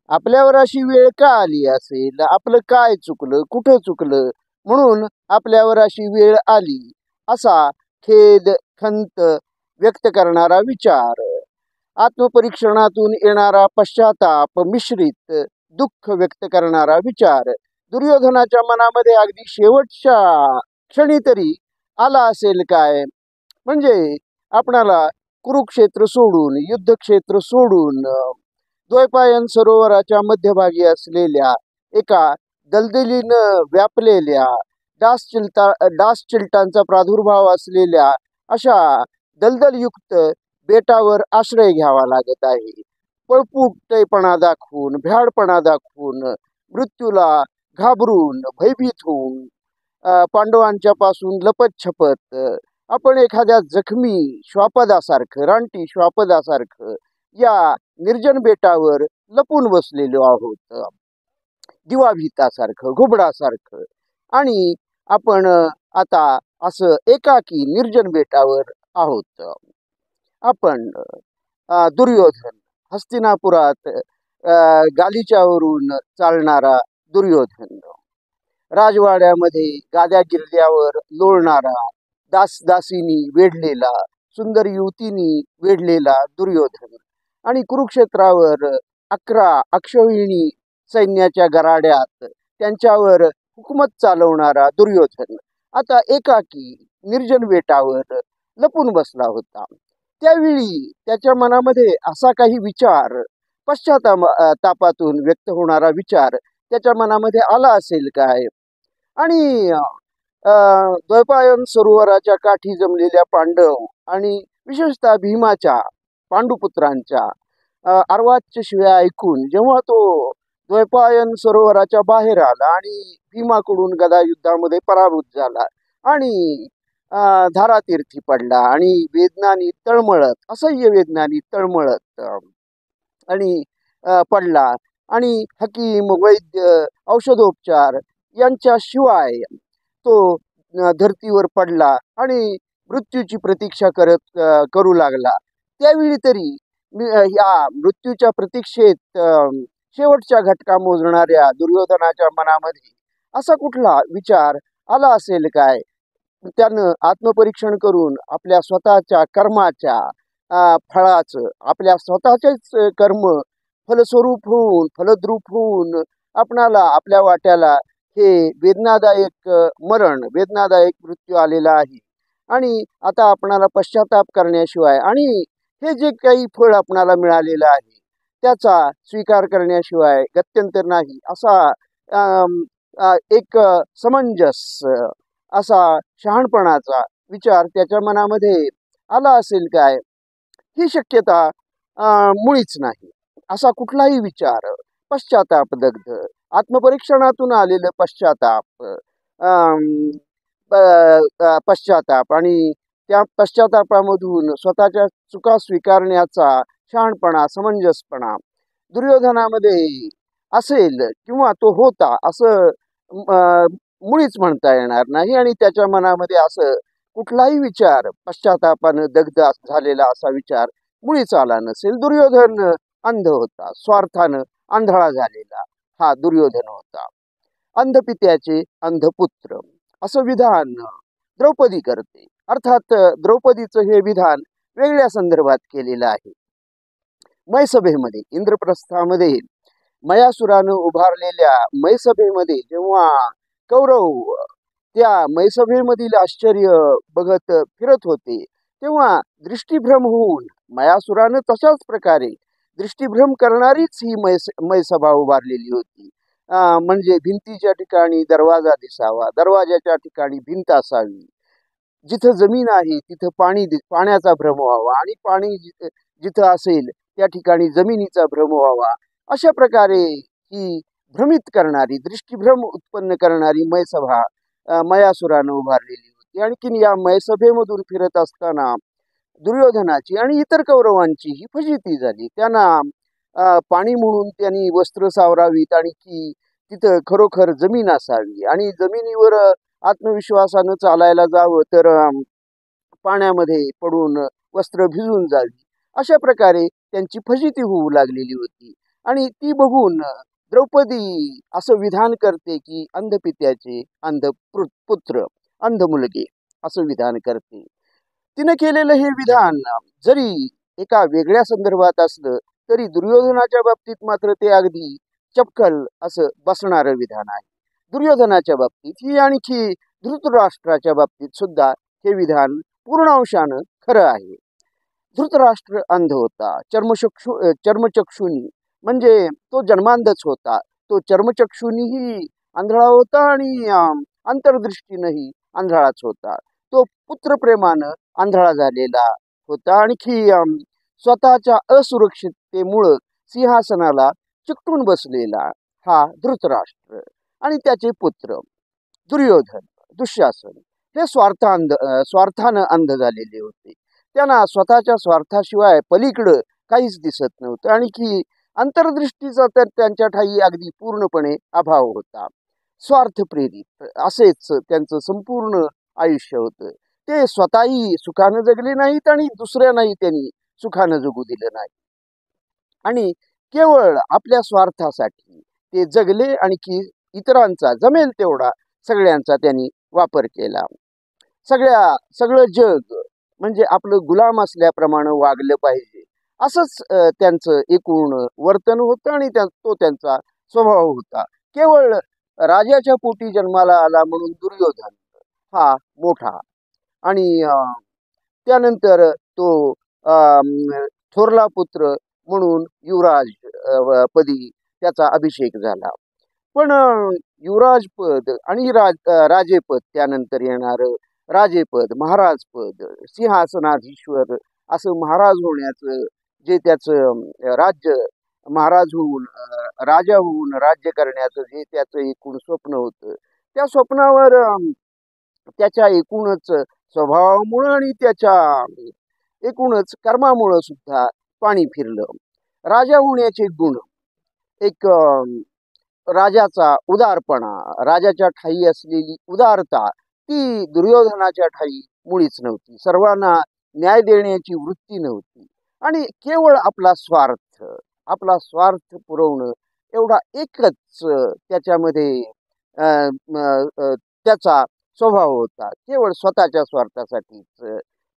आपल्यावर अशी वेळ का आली असेल, आपलं काय चुकलं, कुठं चुकलं म्हणून आपल्यावर अशी वेळ आली, असा खेद, खंत व्यक्त करणारा विचार, आत्मपरीक्षणातून येणारा पश्चाताप मिश्रित दुःख व्यक्त करणारा विचार दुर्योधनाच्या मनामध्ये अगदी शेवटच्या क्षणी तरी आला असेल काय? म्हणजे आपणाला कुरुक्षेत्र सोडून, युद्धक्षेत्र सोडून, द्वैपायन सरोवराच्या मध्यभागी असलेल्या एका दलदलीनं व्यापलेल्या डास चिलटांचा प्रादुर्भाव असलेल्या अशा दलदलयुक्त बेटावर आश्रय घ्यावा लागत आहे. पळपुटेपणा दाखवून, भ्याडपणा दाखवून, मृत्यूला घाबरून, भयभीत होऊन, पांडवांच्या पासून लपत-छपत आपण एखाद्या जखमी श्वापदासारखं, रानटी श्वापदासारखं या निर्जन बेटावर लपून बसलेलो आहोत, दिवाभीतासारखं, घुबडासारखं. आणि आपण आता असं एकाकी निर्जन बेटावर आहोत. आपण दुर्योधन, हस्तिनापुरात गालिच्यावरून चालणारा दुर्योधन, राजवाड्यामध्ये गाद्या गिरद्यावर लोळणारा, दासदासीनी वेढलेला, सुंदर युवतीनी वेढलेला दुर्योधन, आणि कुरुक्षेत्रावर 11 अक्षौहिणी सैन्याच्या गराड्यात त्यांच्यावर हुकूमत चालवणारा दुर्योधन आता एकाकी निर्जन बेटावर लपून बसला होता. त्यावेळी त्याच्या मनामध्ये असा काही विचार, पश्चातापातून व्यक्त होणारा विचार त्याच्या मनामध्ये आला असेल काय? आणि द्वैपायन सरोवराच्या काठी जमलेल्या पांडव आणि विशेषतः भीमाच्या, पांडुपुत्रांच्या अर्वाच्य शिव्या ऐकून जेव्हा तो द्वैपायन सरोवराच्या बाहेर आला आणि भीमाकडून गदा युद्धामध्ये पराभूत झाला आणि धारातीर्थी पडला आणि वेदनानी तळमळत, असह्य वेदनानी तळमळत आणि पडला, आणि हकीम, वैद्य, औषधोपचार यांच्याशिवाय तो धर्तीवर पडला आणि मृत्यूची प्रतीक्षा करू लागला. त्यावेळी तरी या मृत्यूच्या प्रतीक्षेत शेवटच्या घटका मोजणाऱ्या दुर्योधनाच्या मनामध्ये असा कुठला विचार आला असेल काय? त्यानं आत्मपरीक्षण करून आपल्या स्वतःच्या कर्माच्या फळाचं, आपल्या स्वतःचेच कर्म फलस्वरूप होऊन, फलद्रूप होऊन आपणाला, आपल्या वाट्याला हे वेदनादायक मरण, वेदनादायक मृत्यू आलेला आहे. आणि आता आपणाला पश्चाताप करण्याशिवाय आणि हे जे काही फळ आपणाला मिळालेलं आहे त्याचा स्वीकार करण्याशिवाय गत्यंतर नाही, असा एक समंजस, असा शहाणपणाचा विचार त्याच्या मनामध्ये आला असेल काय? ही शक्यता मुळीच नाही. असा कुठलाही विचार, पश्चातापदग्ध, आत्मपरीक्षणातून आलेलं पश्चाताप आणि त्या पश्चातापामधून स्वतःच्या चुका स्वीकारण्याचा शहाणपणा, समंजसपणा दुर्योधनामध्ये असेल किंवा तो होता असं मुळीच म्हणता येणार नाही. आणि त्याच्या मनामध्ये असं कुठलाही विचार, पश्चातापानं दग्ध झालेला असा विचार मुळीच आला नसेल. दुर्योधन अंध होता, स्वार्थानं आंधळा झालेला हा दुर्योधन होता. अंधपित्याचे अंधपुत्र असं विधान द्रौपदी करते. अर्थात द्रौपदीचं हे विधान वेगळ्या संदर्भात केलेलं आहे. मैसभेमध्ये, इंद्रप्रस्थामध्ये मयासुरानं उभारलेल्या मैसभेमध्ये जेव्हा कौरव त्या मैसभेमधील आश्चर्य बघत फिरत होते, तेव्हा दृष्टीभ्रम होऊन मयासुरानं तशाच प्रकारे दृष्टीभ्रम करणारीच ही मैसभा उभारलेली होती. म्हणजे भिंतीच्या ठिकाणी दरवाजा दिसावा, दरवाजाच्या ठिकाणी भिंत असावी, जिथं जमीन आहे तिथं पाण्याचा भ्रम व्हावा, आणि पाणी जिथं असेल त्या ठिकाणी जमिनीचा भ्रम व्हावा. अशा प्रकारे ही भ्रमित करणारी, दृष्टीभ्रम उत्पन्न करणारी मैसभा मयासुरानं उभारलेली होती. आणखीन या मैसभेमधून फिरत असताना दुर्योधनाची आणि इतर कौरवांची ही फजिती झाली. त्यांना पाणी म्हणून त्यांनी वस्त्र सावरावीत आणि की तिथं खरोखर जमीन असावी, आणि जमिनीवर आत्मविश्वासानं चालायला जावं तर पाण्यामध्ये पडून वस्त्र भिजून जावी. अशा प्रकारे त्यांची फजिती होऊ लागलेली होती. आणि ती बघून द्रौपदी असं विधान करते की अंधपित्याचे पुत्र अंध मुलगे असं विधान करते. तिने केलेलं हे विधान जरी एका वेगळ्या संदर्भात असलं तरी दुर्योधनाच्या बाबतीत मात्र ते अगदी चपखल असं बसणारं विधान आहे. दुर्योधनाच्या बाबतीत ही आणखी धृतराष्ट्राच्या बाबतीत सुद्धा हे विधान पूर्ण अंशानं खरं आहे. धृतराष्ट्र अंध होता, चर्मचक्षुनी म्हणजे तो जन्मांधच होता. तो चर्मचक्षुनीही आंधळा होता आणि अंतर्दृष्टीनंही आंधळाच होता. तो पुत्रप्रेमानं आंधळा झालेला होता. आणखी स्वतःच्या असुरक्षिततेमुळं सिंहासनाला चिकटून बसलेला हा धृतराष्ट्र आणि त्याचे पुत्र दुर्योधन, दुःशासन हे स्वार्थानं अंध झालेले होते. त्यांना स्वतःच्या स्वार्थाशिवाय पलीकडं काहीच दिसत नव्हतं. आणखी अंतर्दृष्टीचा तर त्यांच्या ठायी अगदी पूर्णपणे अभाव होता. स्वार्थ प्रेरित असेच त्यांचं संपूर्ण आयुष्य होतं. ते स्वतःही सुखानं जगले नाहीत आणि दुसऱ्यांनाही त्यांनी सुखानं जगू दिलं नाही. आणि केवळ आपल्या स्वार्थासाठी ते जगले आणि इतरांचा जमेल तेवढा सगळ्यांचा त्यांनी वापर केला. सगळं जग म्हणजे आपलं गुलाम असल्याप्रमाणे वागलं पाहिजे असंच त्यांचं एकूण वर्तन होतं आणि तो त्यांचा स्वभाव होता. केवळ राजाच्या पोटी जन्माला आला म्हणून दुर्योधन हा मोठा आणि त्यानंतर तो थोरला पुत्र म्हणून युवराज पदी त्याचा अभिषेक झाला. पण युवराज पद आणि राजेपद त्यानंतर येणार राजेपद, महाराजपद, सिंहासनाधीश्वर असं महाराज होण्याचं जे त्याचं राज्य महाराज होऊन राजा होऊन राज्य करण्याचं जे त्याचं एकूण स्वप्न होतं, त्या स्वप्नावर त्याच्या एकूणच स्वभावामुळं आणि त्याच्या एकूणच कर्मामुळं सुद्धा पाणी फिरलं. राजा होण्याचे गुण एक राजाचा उदारपणा, राजाच्या ठायी असलेली उदारता ती दुर्योधनाच्या ठायी मुळीच नव्हती. सर्वांना न्याय देण्याची वृत्ती नव्हती आणि केवळ आपला स्वार्थ पुरवणं एवढा एकच त्याच्यामध्ये त्याचा स्वभाव होता. केवळ स्वतःच्या स्वार्थासाठीच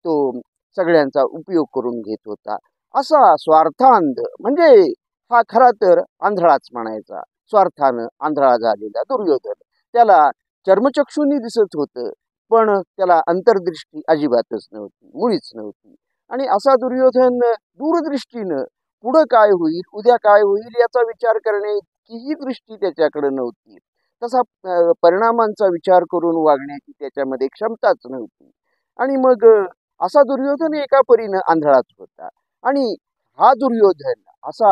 तो सगळ्यांचा उपयोग करून घेत होता. असा स्वार्थांध म्हणजे हा खरा तर आंधळाच म्हणायचा. स्वार्थानं आंधळा झालेला दुर्योधन. त्याला चर्मचक्षुनी दिसत होतं पण त्याला अंतर्दृष्टी अजिबातच नव्हती, मुळीच नव्हती. आणि असा दुर्योधन दूरदृष्टीनं पुढं काय होईल, उद्या काय होईल याचा विचार करण्याची दृष्टी त्याच्याकडे नव्हती. तसा परिणामांचा विचार करून वागण्याची त्याच्यामध्ये क्षमताच नव्हती. आणि मग असा दुर्योधन एका परीनं आंधळाच होता. आणि हा दुर्योधन असा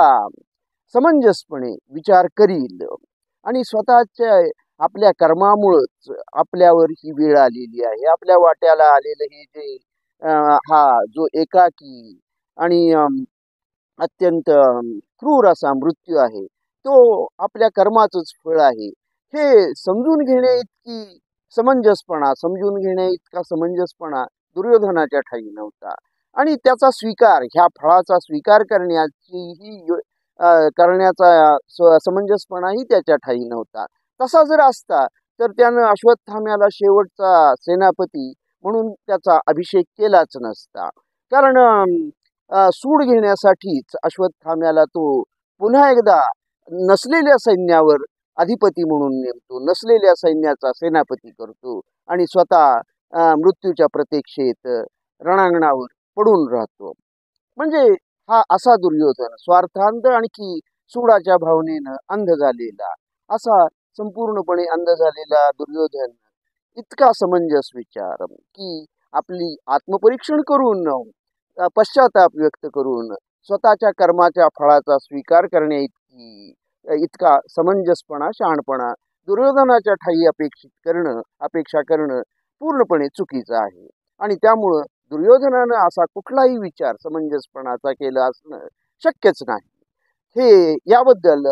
समंजसपणे विचार करील आणि स्वतःच्या आपल्या कर्मामुळंच आपल्यावर ही वेळ आलेली आहे. आपल्या वाट्याला आलेलं हे जे हा जो एकाकी आणि अत्यंत क्रूर असा मृत्यू आहे तो आपल्या कर्माचंच फळ आहे हे समजून समजून घेण्या इतका समंजसपणा दुर्योधनाच्या ठायी नव्हता. आणि त्याचा स्वीकार, ह्या फळाचा स्वीकार करण्याचा समंजसपणाही त्याच्या ठायी नव्हता. तसा जर असता तर त्यानं अश्वत्थाम्याला शेवटचा सेनापती म्हणून त्याचा अभिषेक केलाच नसता. कारण सूड घेण्यासाठीच अश्वत्थाम्याला तो पुन्हा एकदा नसलेल्या सैन्यावर अधिपती म्हणून नेमतो, नसलेल्या सैन्याचा सेनापती करतो आणि स्वतः मृत्यूच्या प्रतीक्षेत रणांगणावर पडून राहतो. म्हणजे हा असा दुर्योधन स्वार्थांध आणखी सूडाच्या भावनेनं अंध झालेला, असा संपूर्णपणे अंध झालेला दुर्योधन इतका समंजस विचार की आपली आत्मपरीक्षण करून पश्चाताप व्यक्त करून स्वतःच्या कर्माच्या फळाचा स्वीकार करण्या इतका समंजसपणा, शहाणपणा दुर्योधनाच्या ठायी अपेक्षा करणं पूर्णपणे चुकीचं आहे. आणि त्यामुळं दुर्योधनानं असा कुठलाही विचार समंजसपणाचा केला असणं शक्यच नाही. हे याबद्दल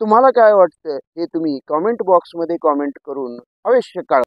तुम्हाला काय वाटतं हे तुम्ही कॉमेंट बॉक्समध्ये कॉमेंट करून अवश्य कळवा.